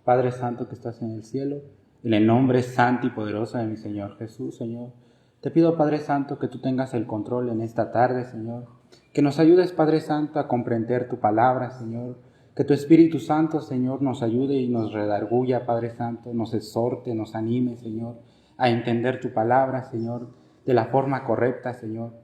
Padre Santo que estás en el cielo, en el nombre santo y poderoso de mi Señor Jesús, Señor, te pido, Padre Santo, que tú tengas el control en esta tarde, Señor, que nos ayudes, Padre Santo, a comprender tu palabra, Señor, que tu Espíritu Santo, Señor, nos ayude y nos redarguya, Padre Santo, nos exhorte, nos anime, Señor, a entender tu palabra, Señor, de la forma correcta, Señor.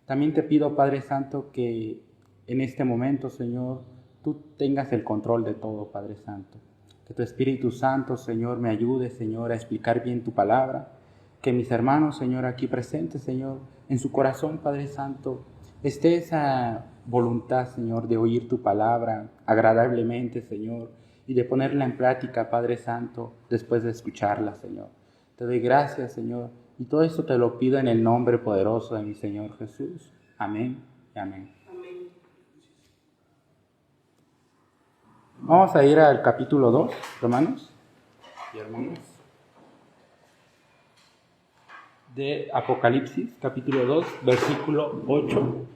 También te pido, Padre Santo, que en este momento, Señor, tú tengas el control de todo, Padre Santo. Que tu Espíritu Santo, Señor, me ayude, Señor, a explicar bien tu palabra. Que mis hermanos, Señor, aquí presentes, Señor, en su corazón, Padre Santo, esté esa voluntad, Señor, de oír tu palabra agradablemente, Señor, y de ponerla en práctica, Padre Santo, después de escucharla, Señor. Te doy gracias, Señor, y todo esto te lo pido en el nombre poderoso de mi Señor Jesús. Amén y amén. Amén. Vamos a ir al capítulo 2, hermanos y hermanas, de Apocalipsis, capítulo 2, versículo 8.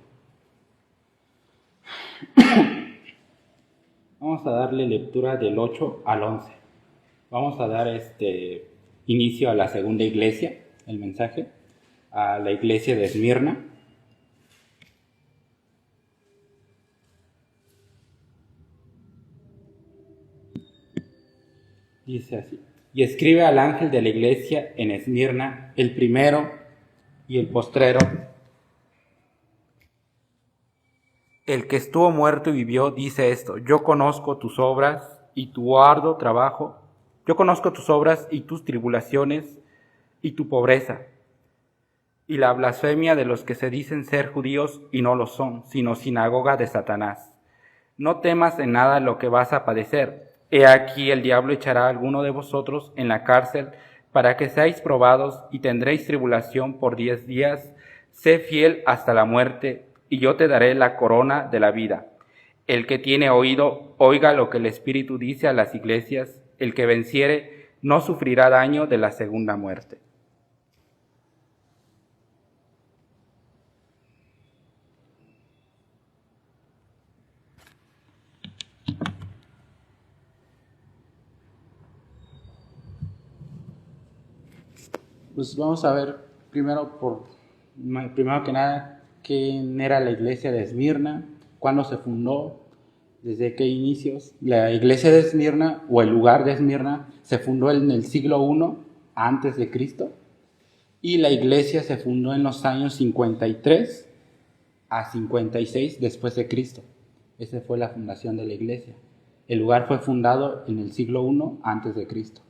Vamos a darle lectura del 8 al 11. Vamos a dar inicio a la segunda iglesia, el mensaje, a la iglesia de Esmirna. Dice así: y escribe al ángel de la iglesia en Esmirna, el primero y el postrero, el que estuvo muerto y vivió, dice esto: yo conozco tus obras y tu arduo trabajo, yo conozco tus obras y tus tribulaciones y tu pobreza, y la blasfemia de los que se dicen ser judíos y no lo son, sino sinagoga de Satanás. No temas en nada lo que vas a padecer. He aquí el diablo echará a alguno de vosotros en la cárcel para que seáis probados y tendréis tribulación por 10 días. Sé fiel hasta la muerte y yo te daré la corona de la vida. El que tiene oído, oiga lo que el Espíritu dice a las iglesias. El que venciere no sufrirá daño de la segunda muerte. Pues vamos a ver primero que nada quién era la iglesia de Esmirna, cuándo se fundó, desde qué inicios. La iglesia de Esmirna, o el lugar de Esmirna, se fundó en el siglo I antes de Cristo, y la iglesia se fundó en los años 53 a 56 después de Cristo. Esa fue la fundación de la iglesia. El lugar fue fundado en el siglo I antes de Cristo.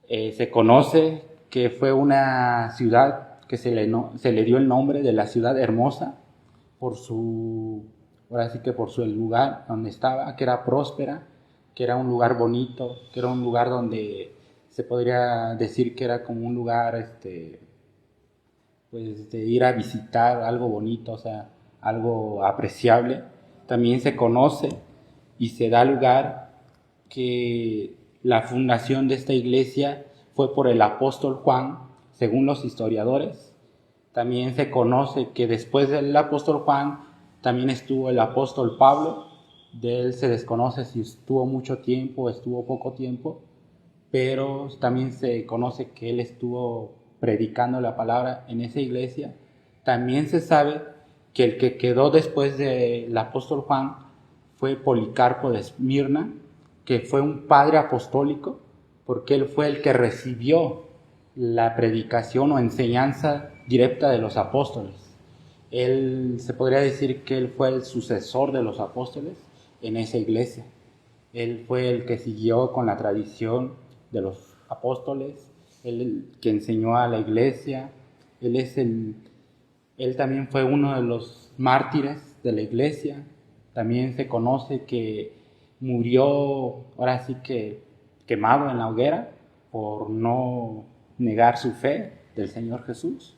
Se conoce que fue una ciudad que se le dio el nombre de la ciudad hermosa por el lugar donde estaba, que era próspera, que era un lugar bonito, que era un lugar donde se podría decir que era como un lugar pues de ir a visitar, algo bonito, o sea, algo apreciable. También se conoce y se da lugar que la fundación de esta iglesia fue por el apóstol Juan, según los historiadores. También se conoce que después del apóstol Juan también estuvo el apóstol Pablo. De él se desconoce si estuvo mucho tiempo o estuvo poco tiempo, pero también se conoce que él estuvo predicando la palabra en esa iglesia. También se sabe que el que quedó después del apóstol Juan fue Policarpo de Esmirna, que fue un padre apostólico, porque él fue el que recibió la predicación o enseñanza directa de los apóstoles. Él, se podría decir que él fue el sucesor de los apóstoles en esa iglesia. Él fue el que siguió con la tradición de los apóstoles, él el que enseñó a la iglesia. Él también fue uno de los mártires de la iglesia. También se conoce que murió, ahora sí que quemado en la hoguera por no negar su fe del Señor Jesús.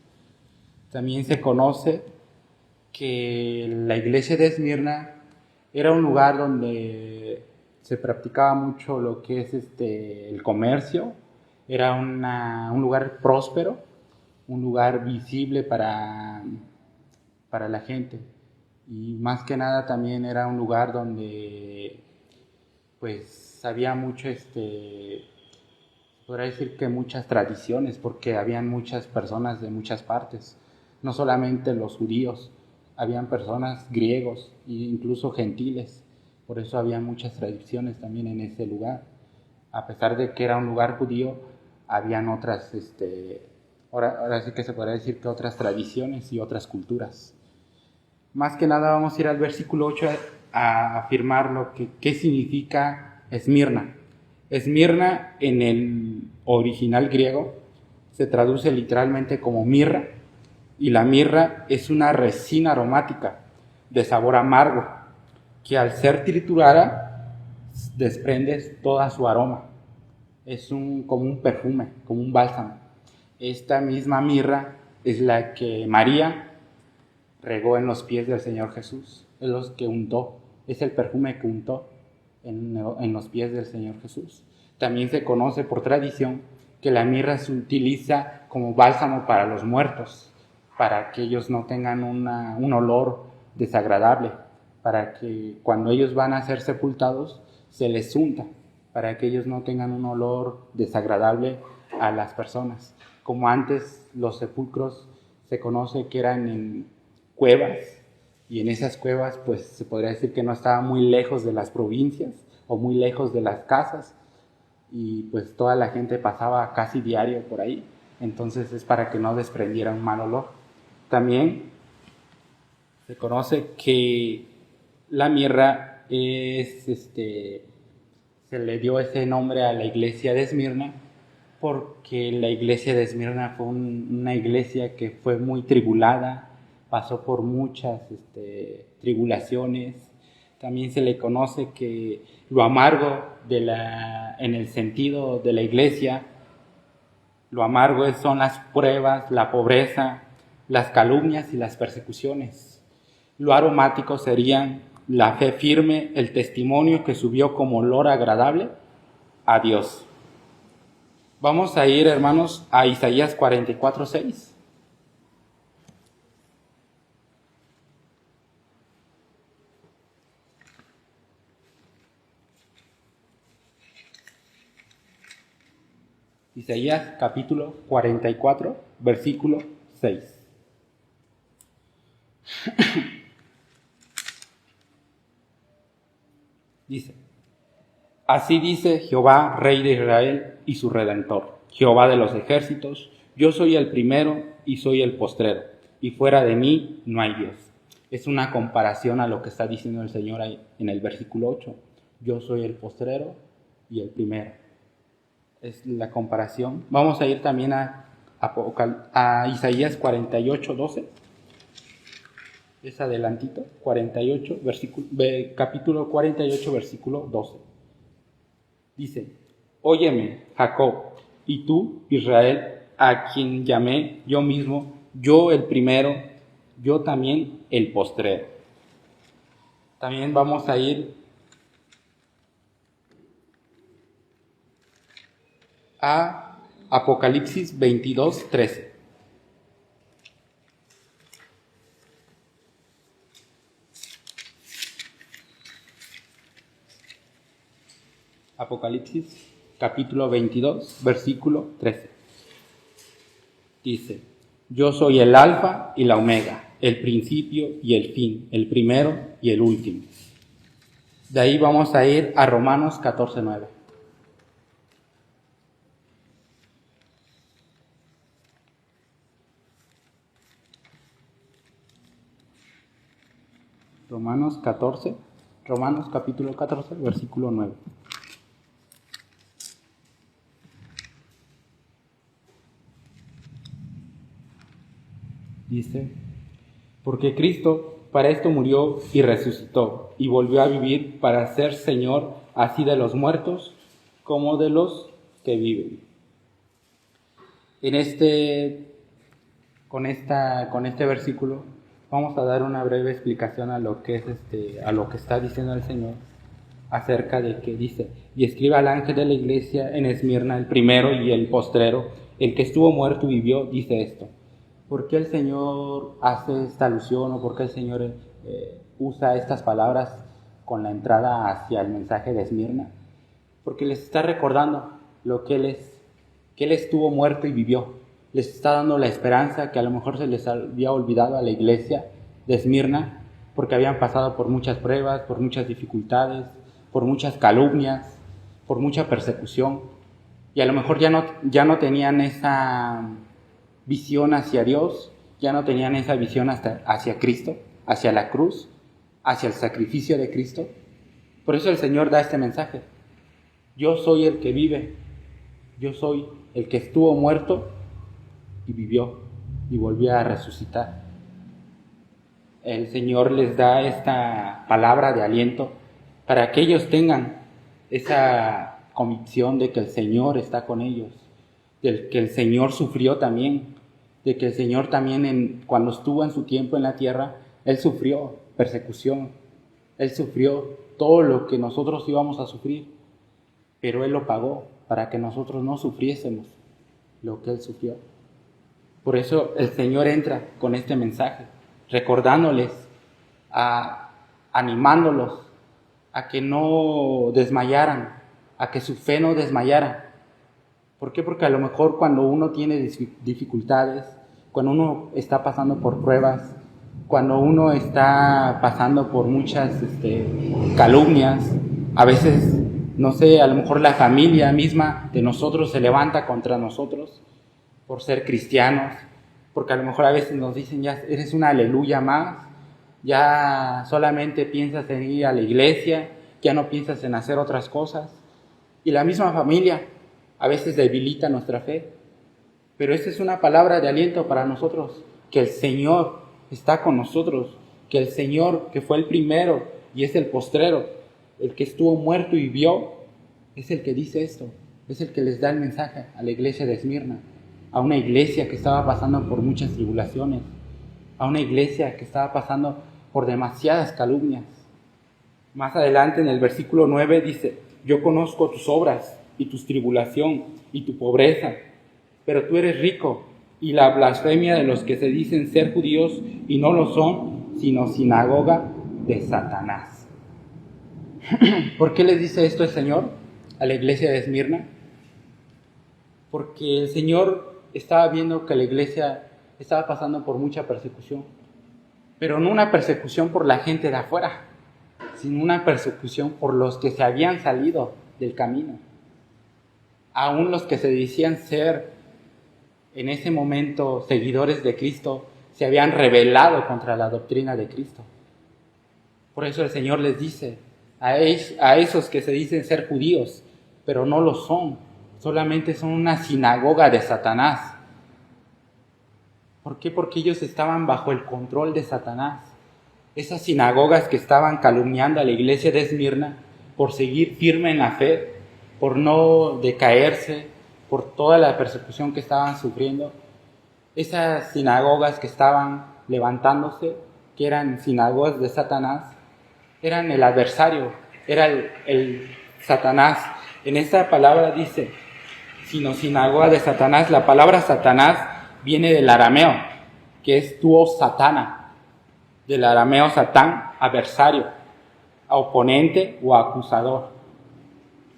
También se conoce que la iglesia de Esmirna era un lugar donde se practicaba mucho lo que es el comercio. Era un lugar próspero, un lugar visible para la gente, y más que nada también era un lugar donde pues había mucho, podría decir que muchas tradiciones, porque habían muchas personas de muchas partes, no solamente los judíos, habían personas griegos e incluso gentiles, por eso había muchas tradiciones también en ese lugar. A pesar de que era un lugar judío, habían otras, ahora sí que se podría decir que otras tradiciones y otras culturas. Más que nada vamos a ir al versículo 8 a afirmar qué significa Esmirna. Esmirna en el original griego se traduce literalmente como mirra, y la mirra es una resina aromática de sabor amargo que al ser triturada desprende todo su aroma. Es como un perfume, como un bálsamo. Esta misma mirra es la que María regó en los pies del Señor Jesús, es los que untó, es el perfume que untó en los pies del Señor Jesús. También se conoce por tradición que la mirra se utiliza como bálsamo para los muertos, para que ellos no tengan un olor desagradable, para que cuando ellos van a ser sepultados se les unta, para que ellos no tengan un olor desagradable a las personas. Como antes los sepulcros se conoce que eran en cuevas, y en esas cuevas pues se podría decir que no estaban muy lejos de las provincias o muy lejos de las casas, y pues toda la gente pasaba casi diario por ahí, entonces es para que no desprendiera un mal olor. También se conoce que la mirra se le dio ese nombre a la iglesia de Esmirna porque la iglesia de Esmirna fue una iglesia que fue muy tribulada, pasó por muchas tribulaciones. También se le conoce que lo amargo en el sentido de la iglesia, lo amargo son las pruebas, la pobreza, las calumnias y las persecuciones. Lo aromático serían la fe firme, el testimonio que subió como olor agradable a Dios. Vamos a ir, hermanos, a Isaías 44:6. Isaías capítulo 44, versículo 6. Dice: así dice Jehová, Rey de Israel y su Redentor, Jehová de los ejércitos: yo soy el primero y soy el postrero, y fuera de mí no hay Dios. Es una comparación a lo que está diciendo el Señor ahí en el versículo 8. Yo soy el postrero y el primero. Es la comparación. Vamos a ir también a Isaías 48:12. Es adelantito, 48, capítulo 48, versículo 12. Dice: óyeme, Jacob, y tú, Israel, a quien llamé yo mismo, yo el primero, yo también el postrero. También vamos a ir a Apocalipsis 22:13. Apocalipsis capítulo 22, versículo 13. Dice: yo soy el alfa y la omega, el principio y el fin, el primero y el último. De ahí vamos a ir a Romanos 14:9. Romanos capítulo 14, versículo 9. Dice: porque Cristo para esto murió y resucitó, y volvió a vivir para ser Señor así de los muertos como de los que viven. Con este versículo vamos a dar una breve explicación a lo que es a lo que está diciendo el Señor acerca de que dice: y escribe al ángel de la iglesia en Esmirna, el primero y el postrero, el que estuvo muerto y vivió, dice esto. ¿Por qué el Señor hace esta alusión, o por qué el Señor usa estas palabras con la entrada hacia el mensaje de Esmirna? porque les está recordando lo que Él estuvo muerto y vivió. Les está dando la esperanza que a lo mejor se les había olvidado a la iglesia de Esmirna, porque habían pasado por muchas pruebas, por muchas dificultades, por muchas calumnias, por mucha persecución, y a lo mejor ya no tenían esa visión hacia Dios, ya no tenían esa visión hacia Cristo, hacia la cruz, hacia el sacrificio de Cristo. Por eso el Señor da este mensaje: yo soy el que vive, yo soy el que estuvo muerto y vivió y volvió a resucitar. El Señor les da esta palabra de aliento para que ellos tengan esa convicción de que el Señor está con ellos, de que el Señor sufrió también, de que el Señor también cuando estuvo en su tiempo en la tierra, Él sufrió persecución, Él sufrió todo lo que nosotros íbamos a sufrir, pero Él lo pagó para que nosotros no sufriésemos lo que Él sufrió. Por eso el Señor entra con este mensaje, recordándoles, animándolos a que no desmayaran, a que su fe no desmayara. ¿Por qué? Porque a lo mejor cuando uno tiene dificultades, cuando uno está pasando por pruebas, cuando uno está pasando por muchas calumnias, a veces, no sé, a lo mejor la familia misma de nosotros se levanta contra nosotros por ser cristianos, porque a lo mejor a veces nos dicen: ya eres una aleluya más, ya solamente piensas en ir a la iglesia, ya no piensas en hacer otras cosas. Y la misma familia a veces debilita nuestra fe, pero esta es una palabra de aliento para nosotros, que el Señor está con nosotros, que el Señor, que fue el primero y es el postrero, el que estuvo muerto y vivió, es el que dice esto, es el que les da el mensaje a la iglesia de Esmirna, a una iglesia que estaba pasando por muchas tribulaciones, a una iglesia que estaba pasando por demasiadas calumnias. Más adelante en el versículo 9 dice: yo conozco tus obras y tu tribulación y tu pobreza, pero tú eres rico, y la blasfemia de los que se dicen ser judíos y no lo son, sino sinagoga de Satanás. ¿Por qué les dice esto el Señor a la iglesia de Esmirna? Porque el Señor estaba viendo que la iglesia estaba pasando por mucha persecución, pero no una persecución por la gente de afuera, sino una persecución por los que se habían salido del camino. Aún los que se decían ser en ese momento seguidores de Cristo se habían rebelado contra la doctrina de Cristo. Por eso el Señor les dice a esos que se dicen ser judíos, pero no lo son, solamente son una sinagoga de Satanás. ¿Por qué? Porque ellos estaban bajo el control de Satanás. Esas sinagogas que estaban calumniando a la iglesia de Esmirna por seguir firme en la fe, por no decaerse, por toda la persecución que estaban sufriendo. Esas sinagogas que estaban levantándose, que eran sinagogas de Satanás, eran el adversario, era el Satanás. En esta palabra dice, sino sinagoga de Satanás. La palabra Satanás viene del arameo, que es tuo satana, del arameo satán, adversario, oponente o acusador.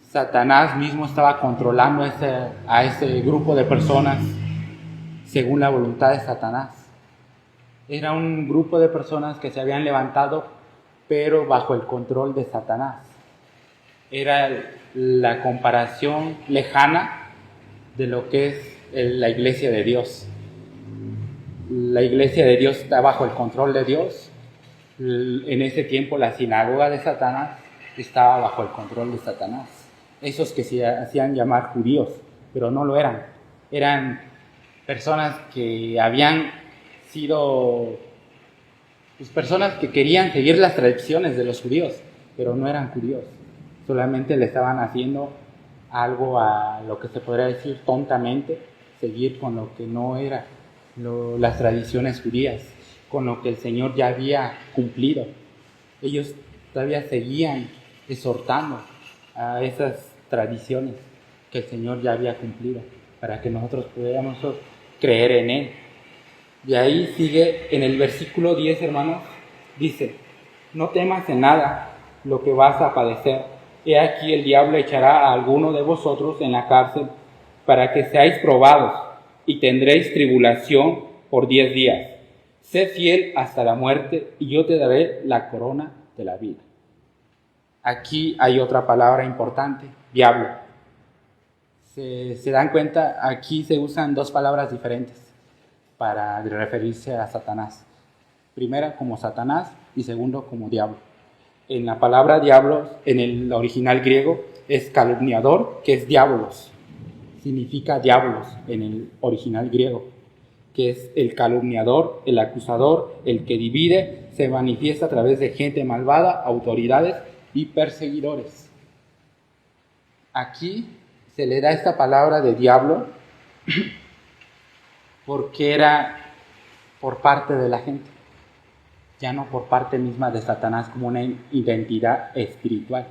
Satanás mismo estaba controlando a ese grupo de personas según la voluntad de Satanás. Era un grupo de personas que se habían levantado, pero bajo el control de Satanás. Era la comparación lejana de lo que es la iglesia de Dios. La iglesia de Dios está bajo el control de Dios. En ese tiempo la sinagoga de Satanás estaba bajo el control de Satanás. Esos que se hacían llamar judíos, pero no lo eran. Eran personas que habían sido personas que querían seguir las tradiciones de los judíos, pero no eran judíos. Solamente le estaban haciendo algo a lo que se podría decir tontamente, seguir con lo que no era las tradiciones judías, con lo que el Señor ya había cumplido. Ellos todavía seguían exhortando a esas tradiciones que el Señor ya había cumplido, para que nosotros pudiéramos creer en Él. De ahí sigue en el versículo 10, hermanos, dice: no temas en nada lo que vas a padecer. he aquí el diablo echará a alguno de vosotros en la cárcel para que seáis probados y tendréis tribulación por 10 días. Sé fiel hasta la muerte y yo te daré la corona de la vida. Aquí hay otra palabra importante, diablo. Se dan cuenta, aquí se usan dos palabras diferentes para referirse a Satanás. Primera como Satanás y segundo como diablo. En la palabra diablo, en el original griego, es calumniador, que es diabolos. Significa diablos en el original griego, que es el calumniador, el acusador, el que divide, se manifiesta a través de gente malvada, autoridades y perseguidores. Aquí se le da esta palabra de diablo porque era por parte de la gente, ya no por parte misma de Satanás como una identidad espiritual.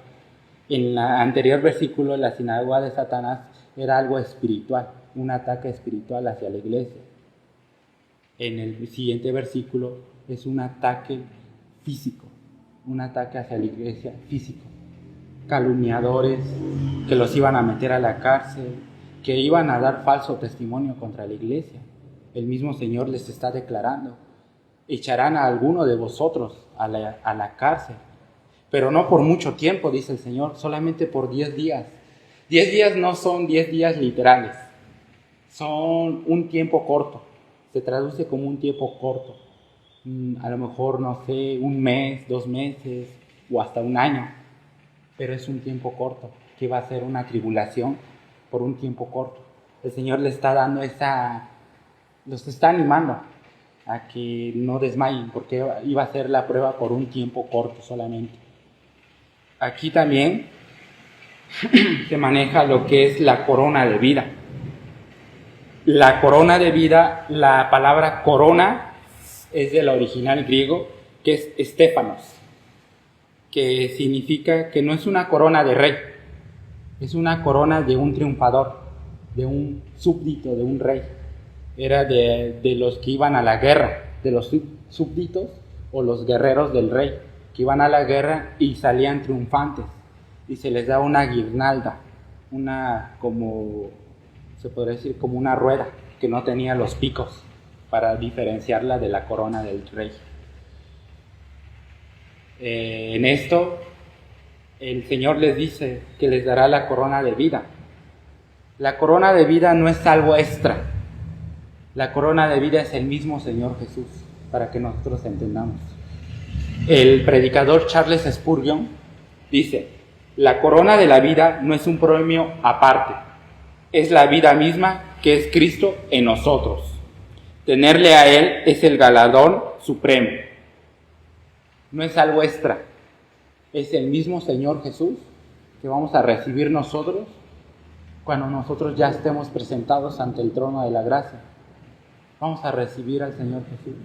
En el anterior versículo, la sinagoga de Satanás era algo espiritual, un ataque espiritual hacia la iglesia. En el siguiente versículo es un ataque físico, un ataque hacia la iglesia físico. Calumniadores que los iban a meter a la cárcel, que iban a dar falso testimonio contra la iglesia. El mismo Señor les está declarando: echarán a alguno de vosotros a la cárcel, pero no por mucho tiempo, dice el Señor, solamente por 10 días. 10 días no son 10 días literales, son un tiempo corto, se traduce como un tiempo corto. A lo mejor, no sé, un mes, 2 meses o hasta un año, pero es un tiempo corto, que va a ser una tribulación por un tiempo corto. El Señor le está dando los está animando a que no desmayen, porque iba a ser la prueba por un tiempo corto solamente. Aquí también se maneja lo que es la corona de vida. La corona de vida, la palabra corona es del original griego, que es estéfanos, que significa que no es una corona de rey, es una corona de un triunfador, de un súbdito, de un rey. Era de los que iban a la guerra, de los súbditos o los guerreros del rey, que iban a la guerra y salían triunfantes, y se les da una guirnalda, como se podría decir, como una rueda que no tenía los picos para diferenciarla de la corona del rey. En esto el Señor les dice que les dará la corona de vida. La corona de vida no es algo extra. La corona de vida es el mismo Señor Jesús, para que nosotros entendamos. El predicador Charles Spurgeon dice: la corona de la vida no es un premio aparte, es la vida misma que es Cristo en nosotros. Tenerle a Él es el galardón supremo. No es algo extra, es el mismo Señor Jesús que vamos a recibir nosotros cuando nosotros ya estemos presentados ante el trono de la gracia. Vamos a recibir al Señor Jesús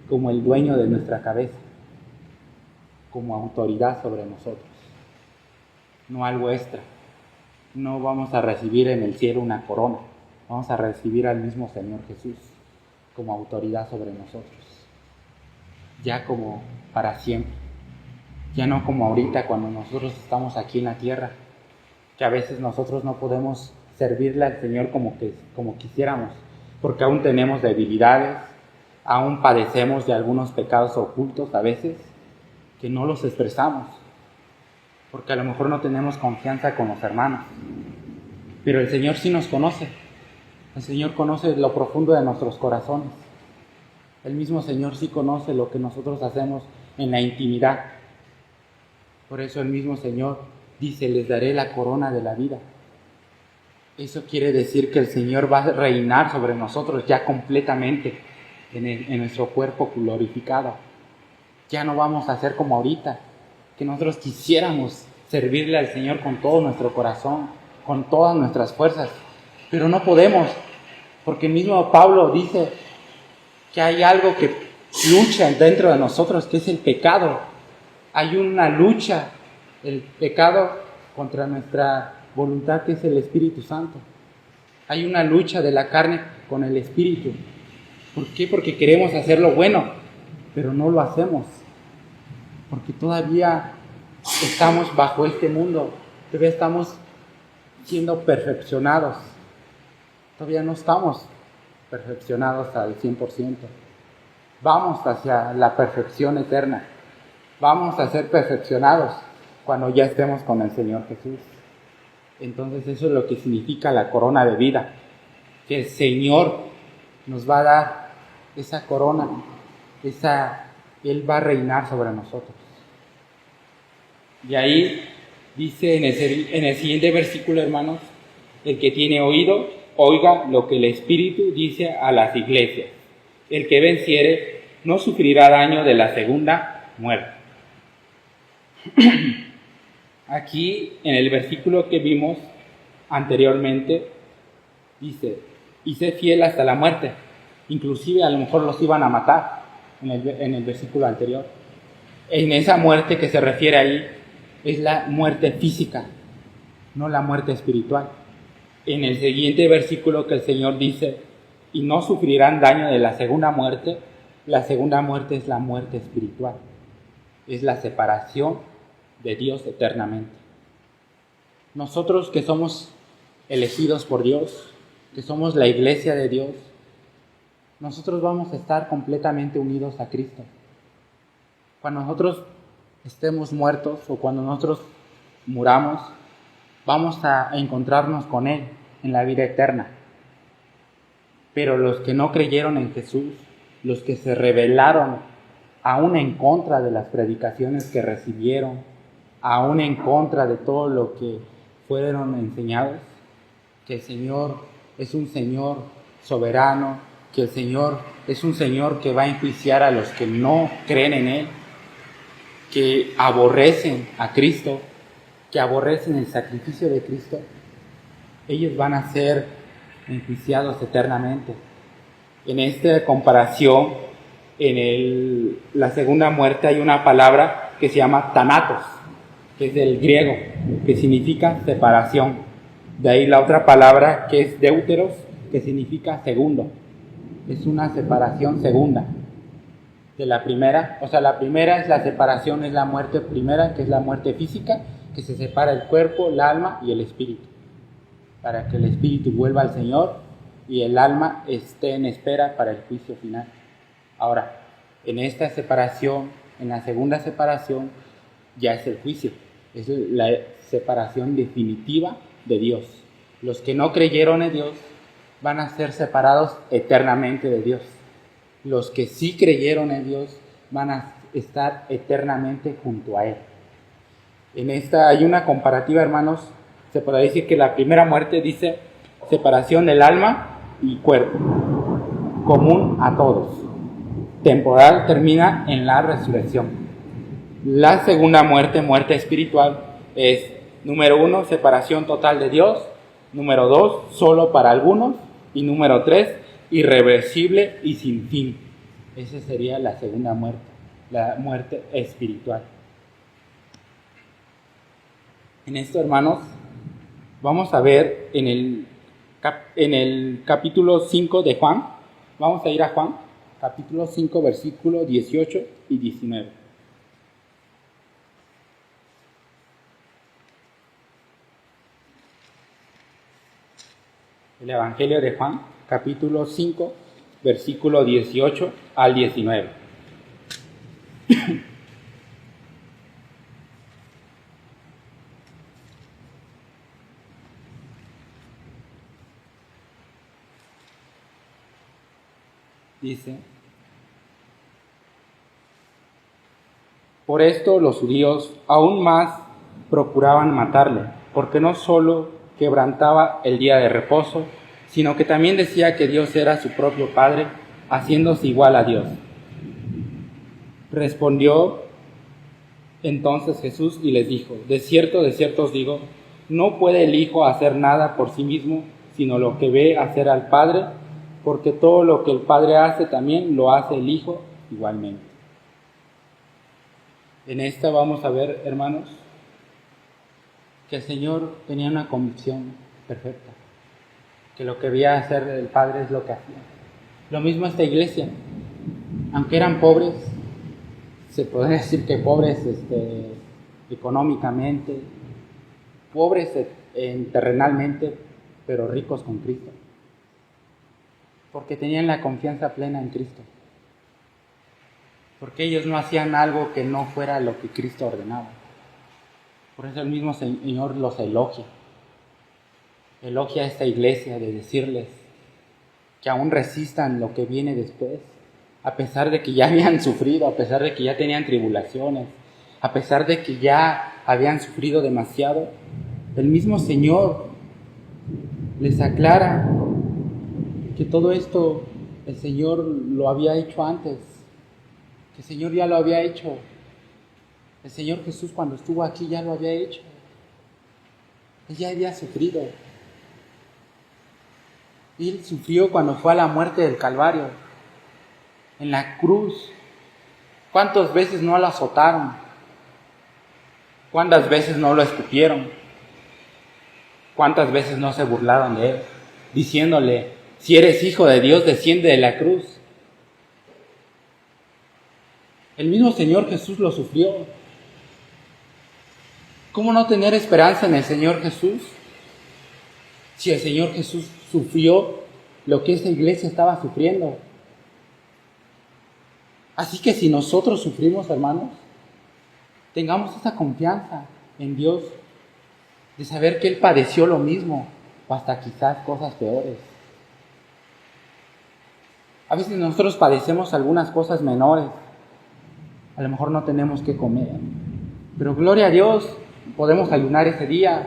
como el dueño de nuestra cabeza, como autoridad sobre nosotros, no algo extra. No vamos a recibir en el cielo una corona, vamos a recibir al mismo Señor Jesús como autoridad sobre nosotros, ya como para siempre, ya no como ahorita cuando nosotros estamos aquí en la tierra, que a veces nosotros no podemos servirle al Señor como quisiéramos, porque aún tenemos debilidades, aún padecemos de algunos pecados ocultos a veces, que no los expresamos, porque a lo mejor no tenemos confianza con los hermanos. Pero el Señor sí nos conoce. El Señor conoce lo profundo de nuestros corazones. El mismo Señor sí conoce lo que nosotros hacemos en la intimidad. Por eso el mismo Señor dice: les daré la corona de la vida. Eso quiere decir que el Señor va a reinar sobre nosotros ya completamente en nuestro cuerpo glorificado. Ya no vamos a ser como ahorita, que nosotros quisiéramos servirle al Señor con todo nuestro corazón, con todas nuestras fuerzas, pero no podemos, porque el mismo Pablo dice que hay algo que lucha dentro de nosotros, que es el pecado. Hay una lucha, el pecado contra nuestra voluntad, que es el Espíritu Santo. Hay una lucha de la carne con el Espíritu. ¿Por qué? Porque queremos hacer lo bueno, pero no lo hacemos, porque todavía estamos bajo este mundo, todavía estamos siendo perfeccionados, todavía no estamos perfeccionados al 100%. Vamos hacia la perfección eterna, vamos a ser perfeccionados cuando ya estemos con el Señor Jesús. Entonces eso es lo que significa la corona de vida, que el Señor nos va a dar esa corona, Él va a reinar sobre nosotros. Y ahí dice en el siguiente versículo, hermanos, el que tiene oído, oiga lo que el Espíritu dice a las iglesias. El que venciere no sufrirá daño de la segunda muerte. Aquí, en el versículo que vimos anteriormente, dice, y sé fiel hasta la muerte. Inclusive a lo mejor los iban a matar en el versículo anterior. En esa muerte que se refiere ahí es la muerte física, no la muerte espiritual. En el siguiente versículo que el Señor dice, y no sufrirán daño de la segunda muerte es la muerte espiritual. Es la separación de Dios eternamente. Nosotros que somos elegidos por Dios, que somos la iglesia de Dios, nosotros vamos a estar completamente unidos a Cristo. Cuando nosotros estemos muertos o cuando nosotros muramos, vamos a encontrarnos con Él en la vida eterna. Pero los que no creyeron en Jesús, los que se rebelaron, aún en contra de las predicaciones que recibieron, aún en contra de todo lo que fueron enseñados, que el Señor es un Señor soberano, que el Señor es un Señor que va a enjuiciar a los que no creen en Él, que aborrecen a Cristo, que aborrecen el sacrificio de Cristo, ellos van a ser enjuiciados eternamente. En esta comparación, en la segunda muerte hay una palabra que se llama thanatos, que es del griego, que significa separación. De ahí la otra palabra que es deuteros, que significa segundo. Es una separación segunda de la primera. O sea, la primera es la separación, es la muerte primera, que es la muerte física, que se separa el cuerpo, el alma y el espíritu, para que el espíritu vuelva al Señor y el alma esté en espera para el juicio final. Ahora, en esta separación, en la segunda separación, ya es el juicio, es la separación definitiva de Dios. Los que no creyeron en Dios van a ser separados eternamente de Dios. Los que sí creyeron en Dios van a estar eternamente junto a Él. En esta hay una comparativa, hermanos. Se puede decir que la primera muerte dice separación del alma y cuerpo, común a todos. Temporal, termina en la resurrección. La segunda muerte, muerte espiritual, es número 1, separación total de Dios. Número 2, solo para algunos. Y número 3, irreversible y sin fin. Esa sería la segunda muerte, la muerte espiritual. En esto, hermanos, vamos a ver en el capítulo 5 de Juan. Vamos a ir a Juan, capítulo 5, versículos 18 y 19. El Evangelio de Juan, capítulo 5, versículo 18 al 19. Dice: por esto los judíos aún más procuraban matarle, porque no solo quebrantaba el día de reposo, sino que también decía que Dios era su propio Padre, haciéndose igual a Dios. Respondió entonces Jesús y les dijo: de cierto os digo, no puede el Hijo hacer nada por sí mismo, sino lo que ve hacer al Padre, porque todo lo que el Padre hace también lo hace el Hijo igualmente. En esta vamos a ver, hermanos, que el Señor tenía una convicción perfecta, que lo que veía hacer el Padre es lo que hacía. Lo mismo esta iglesia, aunque eran pobres, se podría decir que pobres económicamente, pobres terrenalmente, pero ricos con Cristo. Porque tenían la confianza plena en Cristo. Porque ellos no hacían algo que no fuera lo que Cristo ordenaba. Por eso el mismo Señor los elogia. Elogia a esta iglesia de decirles que aún resistan lo que viene después, a pesar de que ya habían sufrido, a pesar de que ya tenían tribulaciones, a pesar de que ya habían sufrido demasiado. El mismo Señor les aclara que todo esto el Señor lo había hecho antes, que el Señor ya lo había hecho. El Señor Jesús cuando estuvo aquí ya lo había hecho. Él ya había sufrido. Él sufrió cuando fue a la muerte del Calvario, en la cruz. ¿Cuántas veces no lo azotaron? ¿Cuántas veces no lo escupieron? ¿Cuántas veces no se burlaron de él? Diciéndole, si eres hijo de Dios, desciende de la cruz. El mismo Señor Jesús lo sufrió. ¿Cómo no tener esperanza en el Señor Jesús? Si el Señor Jesús sufrió lo que esta iglesia estaba sufriendo. Así que si nosotros sufrimos, hermanos, tengamos esa confianza en Dios, de saber que Él padeció lo mismo, o hasta quizás cosas peores. A veces nosotros padecemos algunas cosas menores, a lo mejor no tenemos que comer, pero gloria a Dios, podemos ayunar ese día,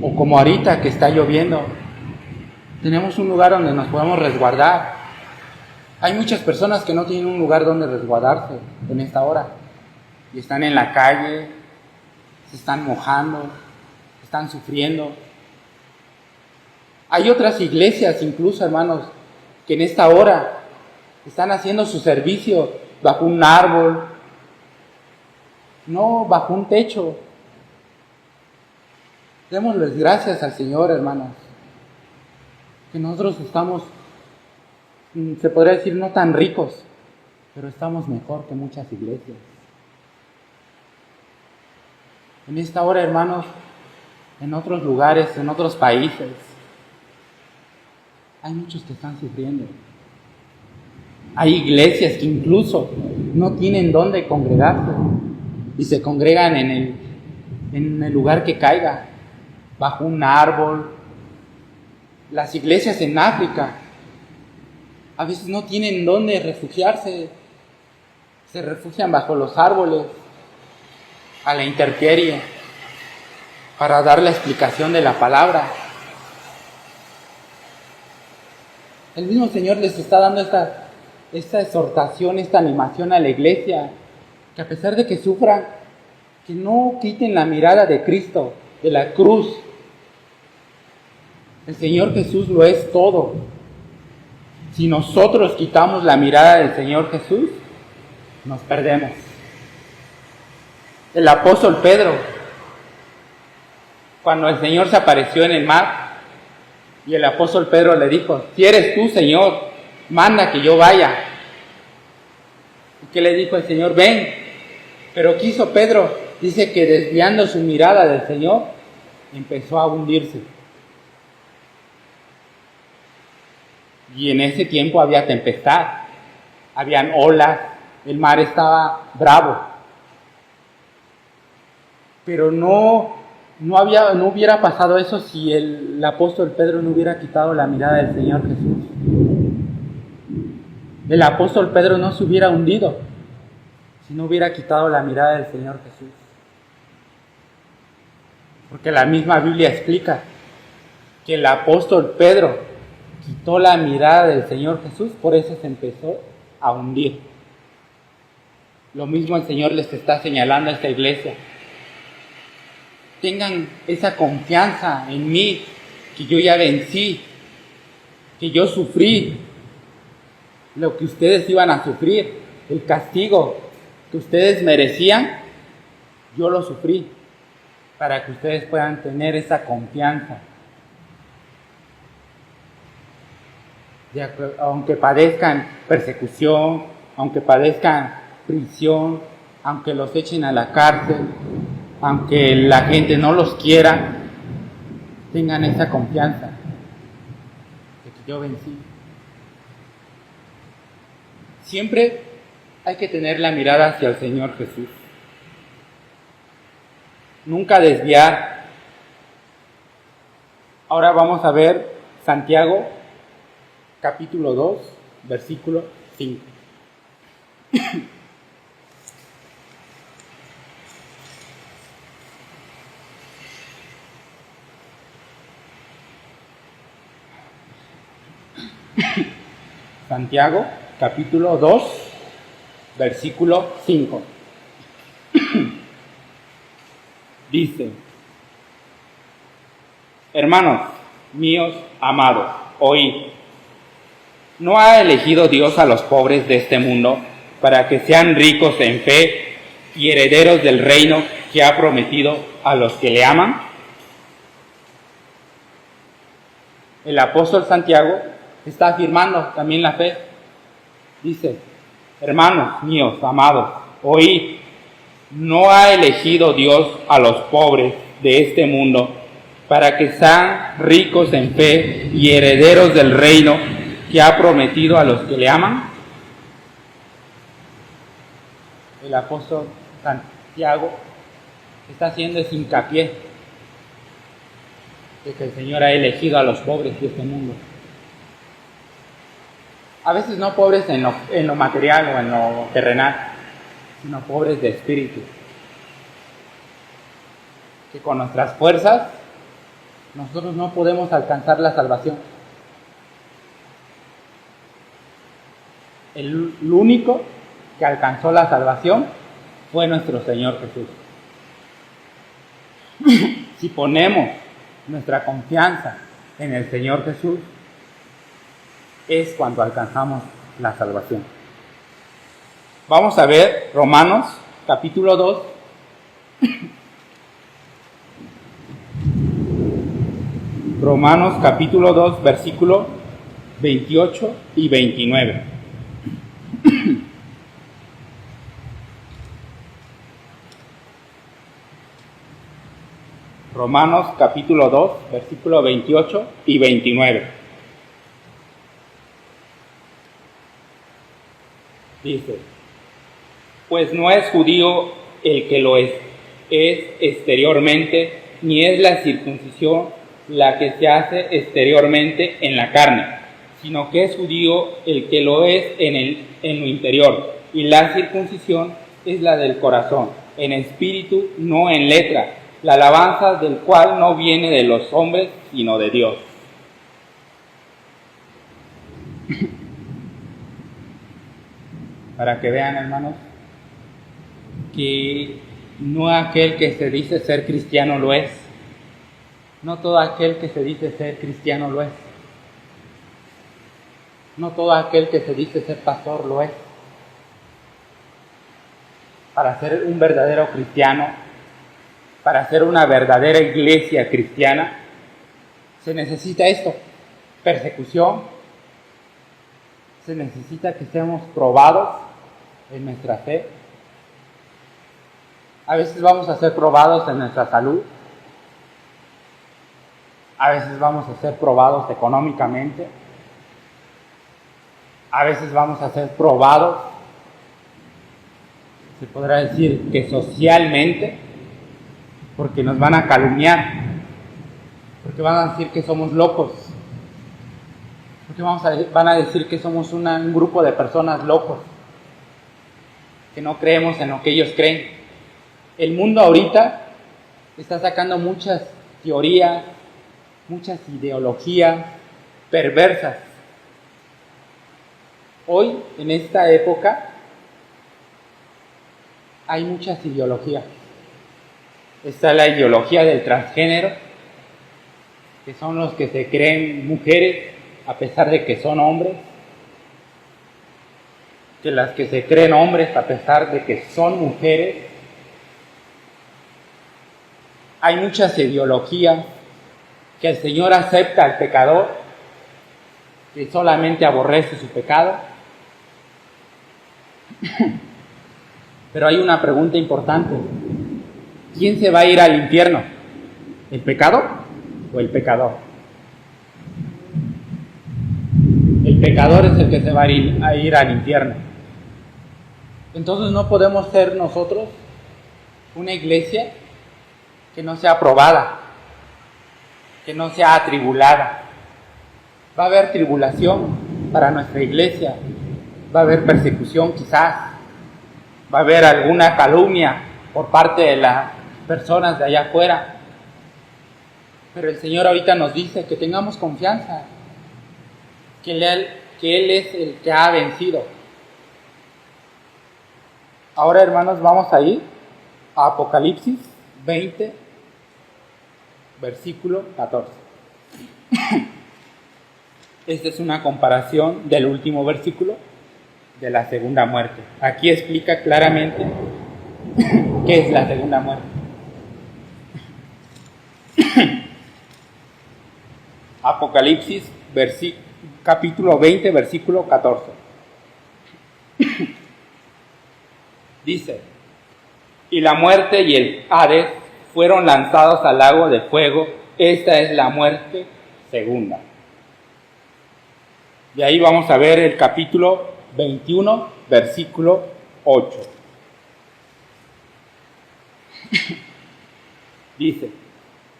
o como ahorita que está lloviendo, tenemos un lugar donde nos podemos resguardar. Hay muchas personas que no tienen un lugar donde resguardarse en esta hora, y están en la calle, se están mojando, están sufriendo. Hay otras iglesias incluso, hermanos, que en esta hora están haciendo su servicio bajo un árbol, no bajo un techo. Démosles gracias al Señor, hermanos, que nosotros estamos, se podría decir, no tan ricos, pero estamos mejor que muchas iglesias. En esta hora, hermanos, en otros lugares, en otros países, hay muchos que están sufriendo. Hay iglesias que incluso no tienen dónde congregarse y se congregan en el lugar que caiga, bajo un árbol. Las iglesias en África a veces no tienen dónde refugiarse, se refugian bajo los árboles, a la intemperie, para dar la explicación de la palabra. El mismo Señor les está dando esta exhortación, esta animación a la iglesia, que a pesar de que sufran, que no quiten la mirada de Cristo, de la cruz. El Señor Jesús lo es todo. Si nosotros quitamos la mirada del Señor Jesús, nos perdemos. El apóstol Pedro, cuando el Señor se apareció en el mar, y el apóstol Pedro le dijo, si eres tú, Señor, manda que yo vaya. ¿Y qué le dijo el Señor? Ven. Pero ¿qué hizo Pedro? Dice que desviando su mirada del Señor, empezó a hundirse. Y en ese tiempo había tempestad, habían olas, el mar estaba bravo. Pero no hubiera pasado eso si el apóstol Pedro no hubiera quitado la mirada del Señor Jesús. El apóstol Pedro no se hubiera hundido si no hubiera quitado la mirada del Señor Jesús. Porque la misma Biblia explica que el apóstol Pedro quitó la mirada del Señor Jesús, por eso se empezó a hundir. Lo mismo el Señor les está señalando a esta iglesia. Tengan esa confianza en mí, que yo ya vencí, que yo sufrí lo que ustedes iban a sufrir, el castigo que ustedes merecían, yo lo sufrí, para que ustedes puedan tener esa confianza. Aunque padezcan persecución, aunque padezcan prisión, aunque los echen a la cárcel, aunque la gente no los quiera, tengan esa confianza de que yo vencí. Siempre hay que tener la mirada hacia el Señor Jesús. Nunca desviar. Ahora vamos a ver Santiago, capítulo 2, versículo 5. Santiago, capítulo 2, versículo 5. Dice: hermanos míos amados, oíd. ¿No ha elegido Dios a los pobres de este mundo para que sean ricos en fe y herederos del reino que ha prometido a los que le aman? El apóstol Santiago está afirmando también la fe. Dice: hermanos míos amados, oíd. ¿No ha elegido Dios a los pobres de este mundo para que sean ricos en fe y herederos del reino que ha prometido a los que le aman? El apóstol Santiago está haciendo ese hincapié de que el Señor ha elegido a los pobres de este mundo. A veces no pobres en lo material o en lo terrenal, sino pobres de espíritu. Que con nuestras fuerzas nosotros no podemos alcanzar la salvación. El único que alcanzó la salvación fue nuestro Señor Jesús. Si ponemos nuestra confianza en el Señor Jesús, es cuando alcanzamos la salvación. Vamos a ver Romanos capítulo 2. Romanos capítulo 2, versículo 28 y 29. Romanos capítulo 2, versículo 28 y 29. Dice: pues no es judío el que lo es exteriormente, ni es la circuncisión la que se hace exteriormente en la carne, sino que es judío el que lo es en lo interior, y la circuncisión es la del corazón, en espíritu, no en letra, la alabanza del cual no viene de los hombres, sino de Dios. Para que vean, hermanos, que no aquel que se dice ser cristiano lo es. No todo aquel que se dice ser cristiano lo es. No todo aquel que se dice ser pastor lo es. Para ser un verdadero cristiano, para ser una verdadera iglesia cristiana, se necesita esto: persecución. Se necesita que seamos probados en nuestra fe. A veces vamos a ser probados en nuestra salud. A veces vamos a ser probados económicamente. A veces vamos a ser probados, se podrá decir que socialmente, porque nos van a calumniar, porque van a decir que somos locos, porque van a decir que somos un grupo de personas locos, que no creemos en lo que ellos creen. El mundo ahorita está sacando muchas teorías, muchas ideologías perversas. Hoy, en esta época, hay muchas ideologías. Está la ideología del transgénero, que son los que se creen mujeres a pesar de que son hombres, que las que se creen hombres a pesar de que son mujeres. Hay muchas ideologías que el Señor acepta al pecador, que solamente aborrece su pecado. Pero hay una pregunta importante. ¿Quién se va a ir al infierno? ¿El pecado o el pecador? El pecador es el que se va a ir al infierno. Entonces no podemos ser nosotros una iglesia que no sea aprobada, que no sea atribulada. Va a haber tribulación para nuestra iglesia, va a haber persecución quizás, va a haber alguna calumnia por parte de las personas de allá afuera. Pero el Señor ahorita nos dice que tengamos confianza, que Él es el que ha vencido. Ahora, hermanos, vamos a ir a Apocalipsis 20, versículo 14. Esta es una comparación del último versículo de la segunda muerte. Aquí explica claramente qué es la segunda muerte. Apocalipsis, capítulo 20, versículo 14. Dice: y la muerte y el Hades fueron lanzados al lago de fuego. Esta es la muerte segunda. Y ahí vamos a ver el capítulo 21, versículo 8. Dice: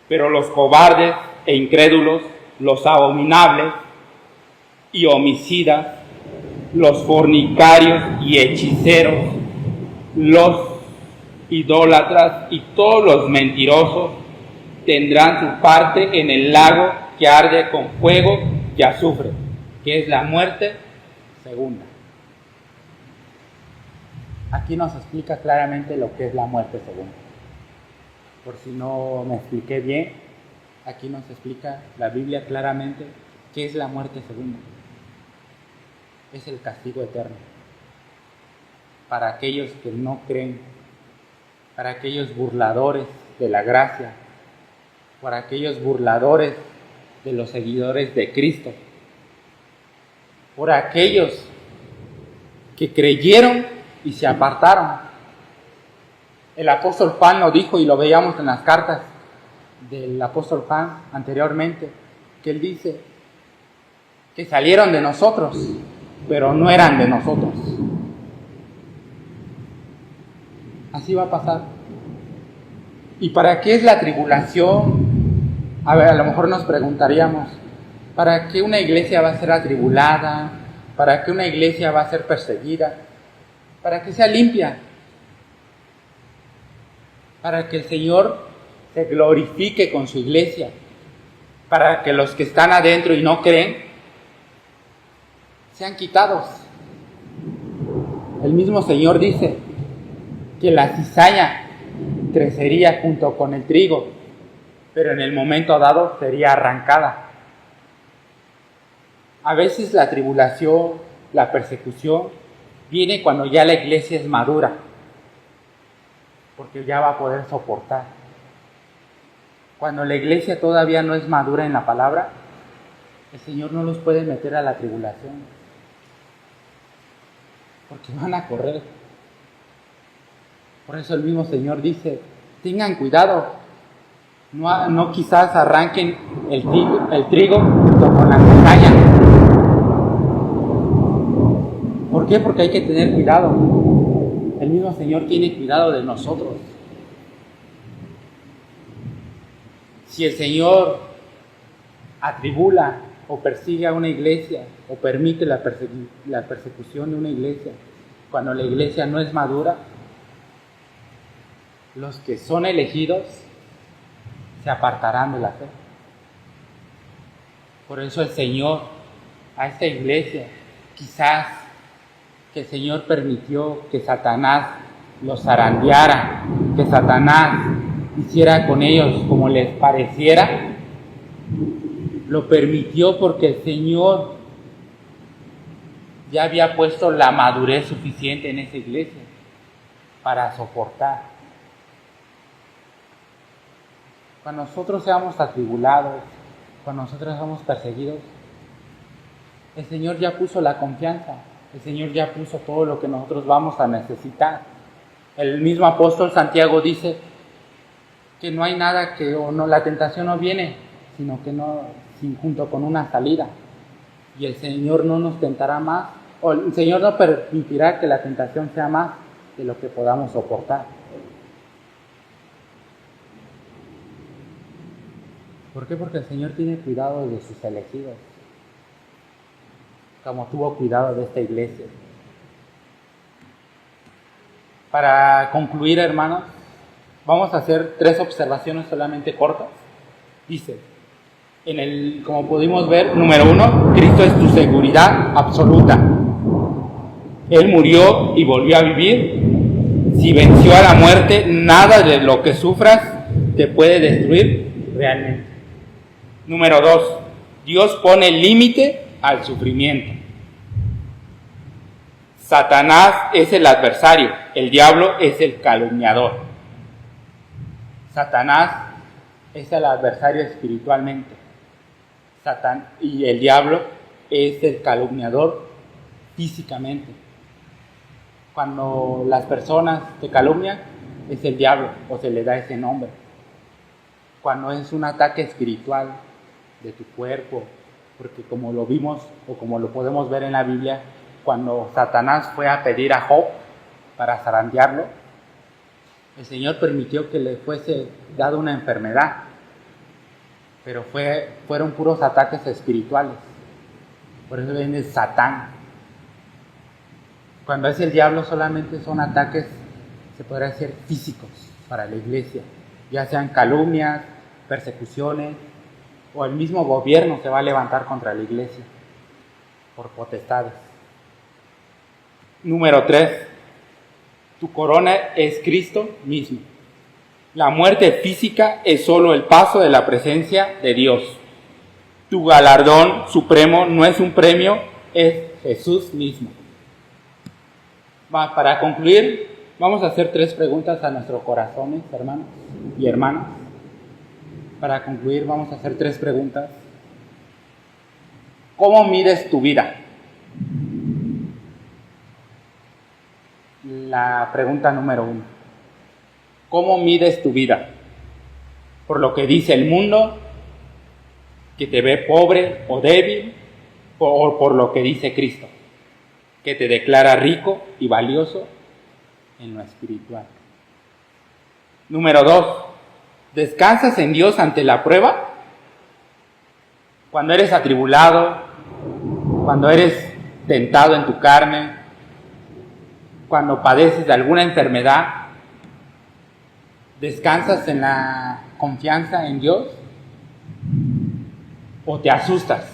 pero los cobardes e incrédulos, los abominables y homicidas, los fornicarios y hechiceros, los idólatras y todos los mentirosos tendrán su parte en el lago que arde con fuego y azufre, que es la muerte segunda. Aquí nos explica claramente lo que es la muerte segunda. Por si no me expliqué bien, aquí nos explica la Biblia claramente qué es la muerte segunda. Es el castigo eterno para aquellos que no creen, para aquellos burladores de la gracia, para aquellos burladores de los seguidores de Cristo, por aquellos que creyeron y se apartaron. El apóstol Juan lo dijo y lo veíamos en las cartas del apóstol Juan anteriormente, que él dice que salieron de nosotros, pero no eran de nosotros. Así va a pasar. ¿Y para qué es la tribulación? A ver, a lo mejor nos preguntaríamos, ¿para qué una iglesia va a ser atribulada? ¿Para qué una iglesia va a ser perseguida? Para que sea limpia. Para que el Señor se glorifique con su iglesia. Para que los que están adentro y no creen sean quitados. El mismo Señor dice que la cizaña crecería junto con el trigo, pero en el momento dado sería arrancada. A veces la tribulación, la persecución, viene cuando ya la iglesia es madura, porque ya va a poder soportar. Cuando la iglesia todavía no es madura en la palabra, el Señor no los puede meter a la tribulación, porque van a correr. Por eso el mismo Señor dice, tengan cuidado, no quizás arranquen el trigo junto con la cizaña. ¿Por qué? Porque hay que tener cuidado. El mismo Señor tiene cuidado de nosotros. Si el Señor atribula o persigue a una iglesia o permite la persecución de una iglesia, cuando la iglesia no es madura, los que son elegidos se apartarán de la fe. Por eso el Señor, a esta iglesia, quizás que el Señor permitió que Satanás los zarandeara, que Satanás hiciera con ellos como les pareciera, lo permitió porque el Señor ya había puesto la madurez suficiente en esa iglesia para soportar. Cuando nosotros seamos atribulados, cuando nosotros seamos perseguidos, el Señor ya puso la confianza, el Señor ya puso todo lo que nosotros vamos a necesitar. El mismo apóstol Santiago dice que no hay nada que, o no, la tentación no viene, sino que no, junto con una salida. Y el Señor no nos tentará más, o el Señor no permitirá que la tentación sea más de lo que podamos soportar. ¿Por qué? Porque el Señor tiene cuidado de sus elegidos, como tuvo cuidado de esta iglesia. Para concluir, hermanos, vamos a hacer 3 observaciones solamente cortas. Dice, como pudimos ver, número 1, Cristo es tu seguridad absoluta. Él murió y volvió a vivir. Si venció a la muerte, nada de lo que sufras te puede destruir realmente. Número 2, Dios pone límite al sufrimiento. Satanás es el adversario, el diablo es el calumniador. Satanás es el adversario espiritualmente. Y el diablo es el calumniador físicamente. Cuando las personas te calumnian, es el diablo, o se le da ese nombre. Cuando es un ataque espiritual de tu cuerpo, porque como lo vimos o como lo podemos ver en la Biblia, cuando Satanás fue a pedir a Job para zarandearlo, el Señor permitió que le fuese dado una enfermedad, pero fueron puros ataques espirituales. Por eso viene Satán. Cuando es el diablo solamente son ataques, se podría decir, físicos para la iglesia, ya sean calumnias, persecuciones, o el mismo gobierno se va a levantar contra la iglesia por potestades. Número 3, tu corona es Cristo mismo. La muerte física es solo el paso de la presencia de Dios. Tu galardón supremo no es un premio, es Jesús mismo. Para concluir, vamos a hacer 3 preguntas a nuestros corazones, hermanos y hermanas. Para concluir, vamos a hacer 3 preguntas. ¿Cómo mides tu vida? La pregunta número 1. ¿Cómo mides tu vida? ¿Por lo que dice el mundo, que te ve pobre o débil, o por lo que dice Cristo, que te declara rico y valioso en lo espiritual? Número 2. ¿Descansas en Dios ante la prueba? Cuando eres atribulado, cuando eres tentado en tu carne, cuando padeces de alguna enfermedad, ¿descansas en la confianza en Dios? ¿O te asustas?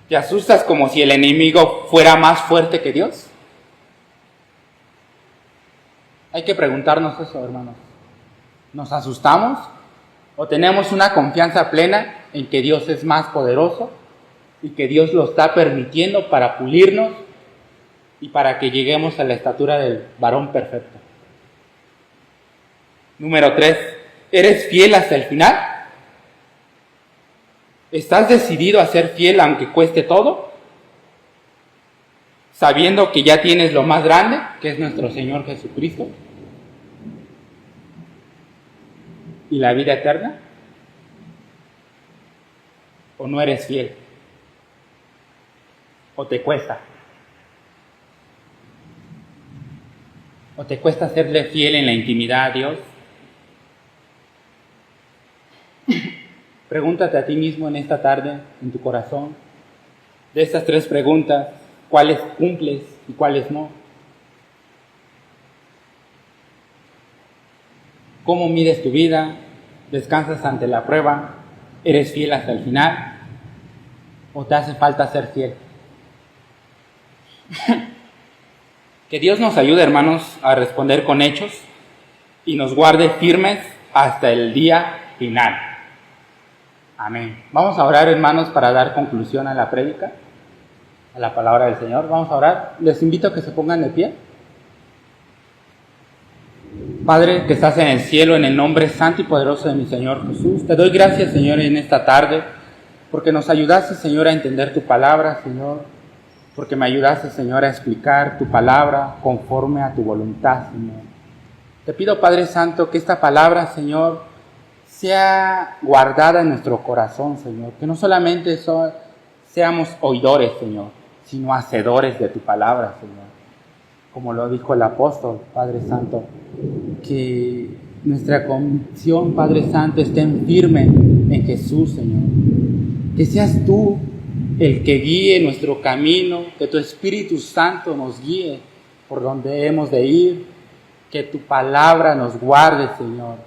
¿Te asustas como si el enemigo fuera más fuerte que Dios? Hay que preguntarnos eso, hermanos. ¿Nos asustamos? ¿O tenemos una confianza plena en que Dios es más poderoso y que Dios lo está permitiendo para pulirnos y para que lleguemos a la estatura del varón perfecto? Número 3, ¿eres fiel hasta el final? ¿Estás decidido a ser fiel aunque cueste todo? Sabiendo que ya tienes lo más grande, que es nuestro Señor Jesucristo, y la vida eterna. ¿O no eres fiel? ¿O te cuesta? ¿O te cuesta serle fiel en la intimidad a Dios? Pregúntate a ti mismo en esta tarde, en tu corazón, de estas 3 preguntas, ¿cuáles cumples y cuáles no? ¿Cómo mides tu vida? ¿Descansas ante la prueba? ¿Eres fiel hasta el final? ¿O te hace falta ser fiel? Que Dios nos ayude, hermanos, a responder con hechos y nos guarde firmes hasta el día final. Amén. Vamos a orar, hermanos, para dar conclusión a la prédica, a la palabra del Señor. Vamos a orar. Les invito a que se pongan de pie. Padre, que estás en el cielo, en el nombre santo y poderoso de mi Señor Jesús, te doy gracias, Señor, en esta tarde, porque nos ayudaste, Señor, a entender tu palabra, Señor. porque me ayudaste, Señor, a explicar tu palabra conforme a tu voluntad, Señor. Te pido, Padre Santo, que esta palabra, Señor, sea guardada en nuestro corazón, Señor, que no solamente seamos oidores, Señor, sino hacedores de tu palabra, Señor. Como lo dijo el apóstol, Padre Santo, que nuestra convicción, Padre Santo, esté firme en Jesús, Señor. Que seas tú el que guíe nuestro camino, que tu Espíritu Santo nos guíe por donde hemos de ir, que tu palabra nos guarde, Señor,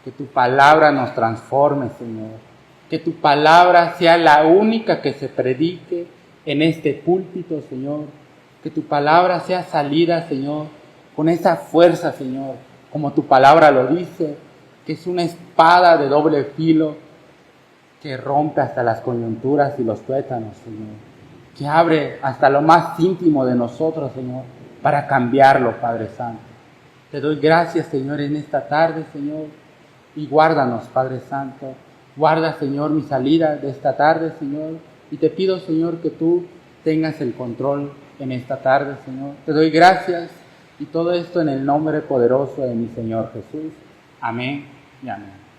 que tu palabra nos transforme, Señor, que tu palabra sea la única que se predique en este púlpito, Señor, que tu palabra sea salida, Señor, con esa fuerza, Señor, como tu palabra lo dice, que es una espada de doble filo que rompe hasta las coyunturas y los tuétanos, Señor, que abre hasta lo más íntimo de nosotros, Señor, para cambiarlo, Padre Santo. Te doy gracias, Señor, en esta tarde, Señor, y guárdanos, Padre Santo. Guarda, Señor, mi salida de esta tarde, Señor, y te pido, Señor, que tú tengas el control en esta tarde, Señor. Te doy gracias y todo esto en el nombre poderoso de mi Señor Jesús. Amén y amén.